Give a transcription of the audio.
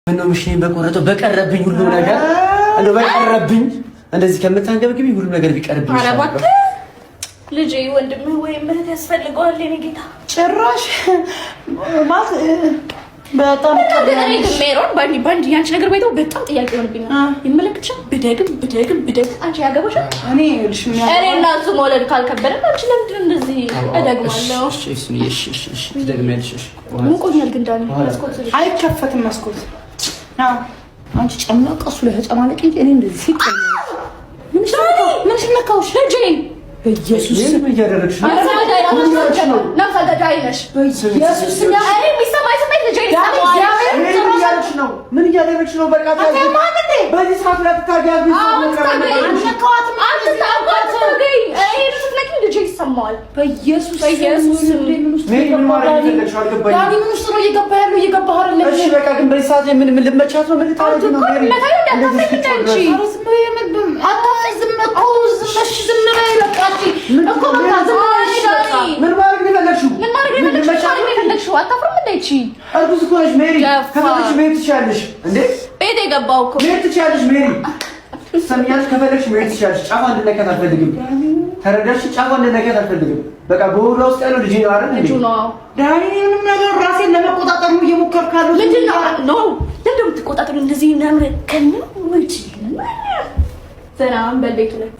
ምነው ምሽኔን በቆረጠው በቀረብኝ ሁሉ ነገር እንደው በቀረብኝ እንደዚህ ከምታንገብግቢ ሁሉ ነገር ቢቀርብኝ ኧረ እባክህ ልጄ ወንድምህ ወይም እህት ያስፈልገዋል የኔ ጌታ ጭራሽ ማለት በጣም ተገናኝ ሜሮን ባንዲ ያንቺ ነገር ባይተው በጣም ጥያቄ ሆነብኝ ይመለከትሻል ብደግም አንቺ ያገባሻል እኔ እና እሱ መውለድ ካልከበደ አንቺ ለምንድን እንደዚህ እደግማለሁ እሺ ትደግሚያለሽ ሙቆኛል ግን ዳኒ መስኮት አይከፈትም መስኮት አንቺ ጨምቀሱ ለተጨማለቂ እኔ እንደዚህ ምን ሽነካውሽ ልጄ በኢየሱስ ስም እያደረግሽ ነው ምን እያደረግሽ ነው በቃ በዚህ ሰዓት ላይ ታጋቢ ይሰማዋል በኢየሱስ ምን ማለት ነው አልገባኝም ዳኒ ምን ውስጥ ነው እየገባህ አይደል እሺ በቃ ግን በዚህ ሰዓት ምን ልመቻት ነው ምን ታረግ ነው ምን ማድረግ ነው አታፍርም እንዴ እቺ አርጉዝ እኮ ነሽ ሜሪ ከፈለግሽ መሄድ ትችያለሽ እንዴ ቤት የገባው እኮ መሄድ ትችያለሽ ሜሪ ሰሚያሽ ከፈለግሽ መሄድ ትችያለሽ ጫማ እንድነካት አልፈልግም ተረዳሽ ጫማ እንድነካት አልፈልግም በቃ በሆዷ ውስጥ ያለው ልጅ ነው አይደል ልጅ ነው ዳኒ ምንም ነገር ራሴን ለመቆጣጠር ነው እየሞከርካለሁ ምንድን ነው ለምን ትቆጣጠሩ እንደዚህ እናምረ ከነ ወጪ ዘናም በቤቱ ላይ